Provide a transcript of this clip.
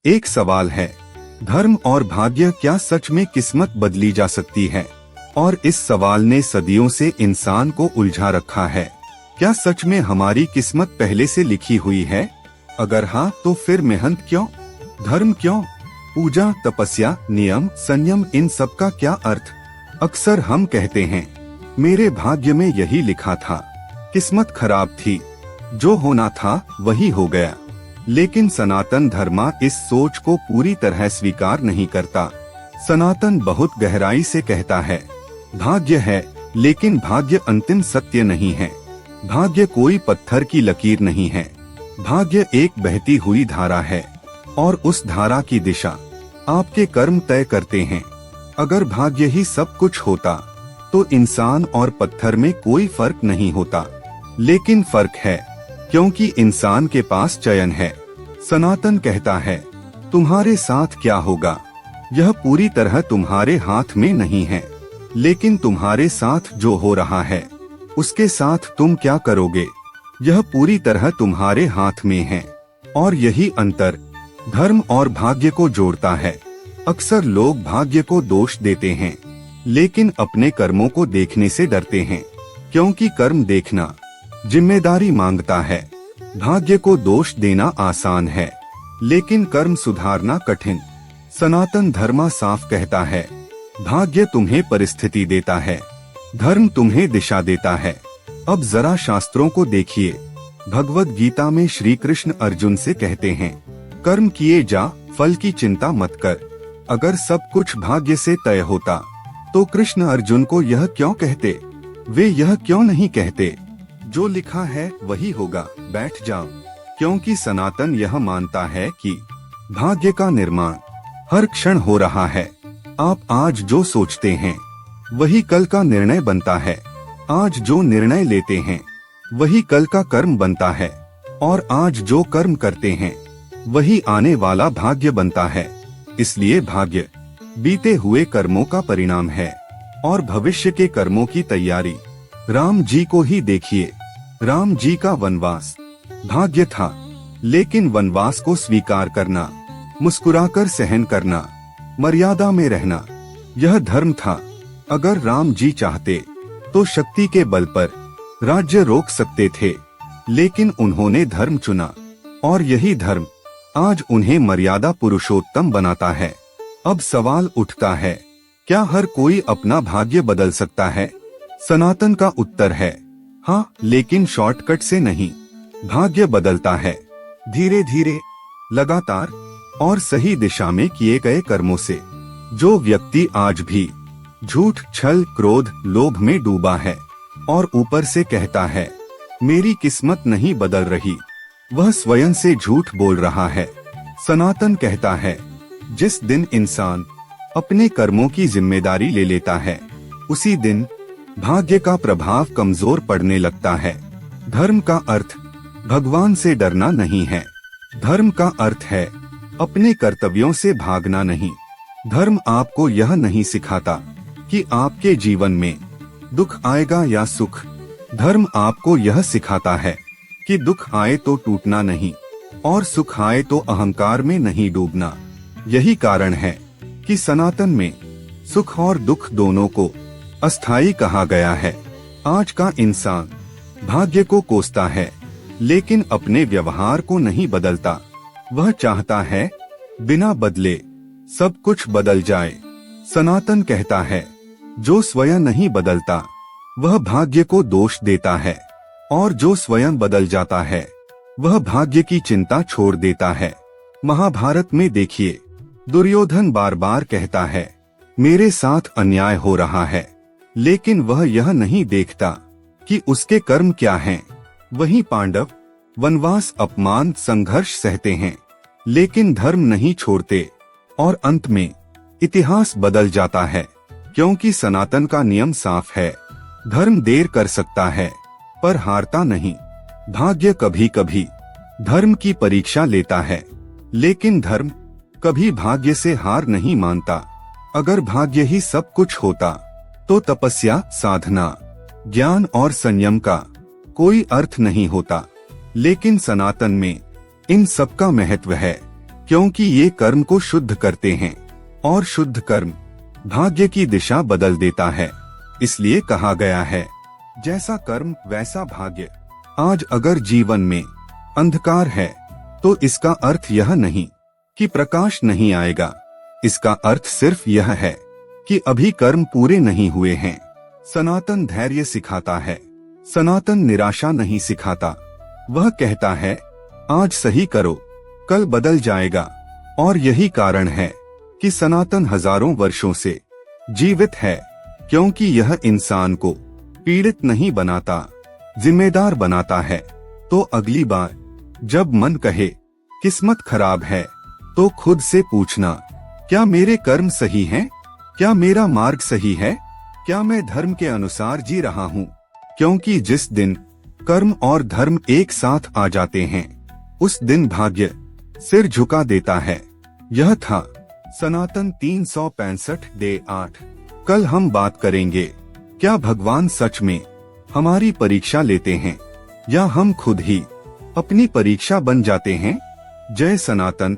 एक सवाल है, धर्म और भाग्य क्या सच में किस्मत बदली जा सकती है? और इस सवाल ने सदियों से इंसान को उलझा रखा है। क्या सच में हमारी किस्मत पहले से लिखी हुई है? अगर हाँ, तो फिर मेहनत क्यों? धर्म क्यों? पूजा, तपस्या, नियम, संयम, इन सब का क्या अर्थ? अक्सर हम कहते हैं, मेरे भाग्य में यही लिखा था, किस्मत खराब थी, जो होना था वही हो गया। लेकिन सनातन धर्म इस सोच को पूरी तरह स्वीकार नहीं करता। सनातन बहुत गहराई से कहता है, भाग्य है, लेकिन भाग्य अंतिम सत्य नहीं है। भाग्य कोई पत्थर की लकीर नहीं है। भाग्य एक बहती हुई धारा है, और उस धारा की दिशा आपके कर्म तय करते हैं। अगर भाग्य ही सब कुछ होता, तो इंसान और पत्थर में कोई फर्क नहीं होता। लेकिन फर्क है, क्योंकि इंसान के पास चयन है। सनातन कहता है, तुम्हारे साथ क्या होगा, यह पूरी तरह तुम्हारे हाथ में नहीं है, लेकिन तुम्हारे साथ जो हो रहा है, उसके साथ तुम क्या करोगे, यह पूरी तरह तुम्हारे हाथ में है। और यही अंतर धर्म और भाग्य को जोड़ता है। अक्सर लोग भाग्य को दोष देते हैं, लेकिन अपने कर्मों को देखने से डरते हैं, क्योंकि कर्म देखना जिम्मेदारी मांगता है। भाग्य को दोष देना आसान है, लेकिन कर्म सुधारना कठिन। सनातन धर्म साफ कहता है, भाग्य तुम्हें परिस्थिति देता है, धर्म तुम्हें दिशा देता है। अब जरा शास्त्रों को देखिए। भगवद गीता में श्री कृष्ण अर्जुन से कहते हैं, कर्म किए जा, फल की चिंता मत कर। अगर सब कुछ भाग्य से तय होता, तो कृष्ण अर्जुन को यह क्यों कहते? वे यह क्यों नहीं कहते, जो लिखा है वही होगा, बैठ जाओ? क्योंकि सनातन यह मानता है कि भाग्य का निर्माण हर क्षण हो रहा है। आप आज जो सोचते हैं, वही कल का निर्णय बनता है। आज जो निर्णय लेते हैं, वही कल का कर्म बनता है। और आज जो कर्म करते हैं, वही आने वाला भाग्य बनता है। इसलिए भाग्य बीते हुए कर्मों का परिणाम है, और भविष्य के कर्मों की तैयारी। राम जी को ही देखिए। राम जी का वनवास भाग्य था, लेकिन वनवास को स्वीकार करना, मुस्कुराकर सहन करना, मर्यादा में रहना, यह धर्म था। अगर राम जी चाहते, तो शक्ति के बल पर राज्य रोक सकते थे, लेकिन उन्होंने धर्म चुना, और यही धर्म आज उन्हें मर्यादा पुरुषोत्तम बनाता है। अब सवाल उठता है, क्या हर कोई अपना भाग्य बदल सकता है? सनातन का उत्तर है, हाँ, लेकिन शॉर्टकट से नहीं। भाग्य बदलता है धीरे धीरे, लगातार, और सही दिशा में किए गए कर्मों से। जो व्यक्ति आज भी झूठ, छल, क्रोध, लोभ में डूबा है, और ऊपर से कहता है, मेरी किस्मत नहीं बदल रही, वह स्वयं से झूठ बोल रहा है। सनातन कहता है, जिस दिन इंसान अपने कर्मों की जिम्मेदारी ले लेता है, उसी दिन भाग्य का प्रभाव कमजोर पड़ने लगता है। धर्म का अर्थ भगवान से डरना नहीं है। धर्म का अर्थ है अपने कर्तव्यों से भागना नहीं। धर्म आपको यह नहीं सिखाता कि आपके जीवन में दुख आएगा या सुख। धर्म आपको यह सिखाता है कि दुख आए तो टूटना नहीं, और सुख आए तो अहंकार में नहीं डूबना। यही कारण है कि सनातन में सुख और दुख दोनों को अस्थाई कहा गया है। आज का इंसान भाग्य को कोसता है, लेकिन अपने व्यवहार को नहीं बदलता। वह चाहता है बिना बदले सब कुछ बदल जाए। सनातन कहता है, जो स्वयं नहीं बदलता, वह भाग्य को दोष देता है, और जो स्वयं बदल जाता है, वह भाग्य की चिंता छोड़ देता है। महाभारत में देखिए, दुर्योधन बार बार कहता है, मेरे साथ अन्याय हो रहा है, लेकिन वह यह नहीं देखता कि उसके कर्म क्या हैं। वहीं पांडव वनवास, अपमान, संघर्ष सहते हैं, लेकिन धर्म नहीं छोड़ते, और अंत में इतिहास बदल जाता है। क्योंकि सनातन का नियम साफ है, धर्म देर कर सकता है, पर हारता नहीं। भाग्य कभी कभी धर्म की परीक्षा लेता है, लेकिन धर्म कभी भाग्य से हार नहीं मानता। अगर भाग्य ही सब कुछ होता, तो तपस्या, साधना, ज्ञान और संयम का कोई अर्थ नहीं होता। लेकिन सनातन में इन सब का महत्व है, क्योंकि ये कर्म को शुद्ध करते हैं और शुद्ध कर्म भाग्य की दिशा बदल देता है। इसलिए कहा गया है, जैसा कर्म वैसा भाग्य। आज अगर जीवन में अंधकार है तो इसका अर्थ यह नहीं कि प्रकाश नहीं आएगा। इसका अर्थ सिर्फ यह है कि अभी कर्म पूरे नहीं हुए हैं। सनातन धैर्य सिखाता है, सनातन निराशा नहीं सिखाता। वह कहता है, आज सही करो, कल बदल जाएगा। और यही कारण है कि सनातन हजारों वर्षों से जीवित है, क्योंकि यह इंसान को पीड़ित नहीं बनाता, जिम्मेदार बनाता है। तो अगली बार जब मन कहे किस्मत खराब है, तो खुद से पूछना, क्या मेरे कर्म सही हैं? क्या मेरा मार्ग सही है? क्या मैं धर्म के अनुसार जी रहा हूँ? क्योंकि जिस दिन कर्म और धर्म एक साथ आ जाते हैं, उस दिन भाग्य सिर झुका देता है। यह था सनातन 365 डे 8। कल हम बात करेंगे, क्या भगवान सच में हमारी परीक्षा लेते हैं या हम खुद ही अपनी परीक्षा बन जाते हैं? जय सनातन।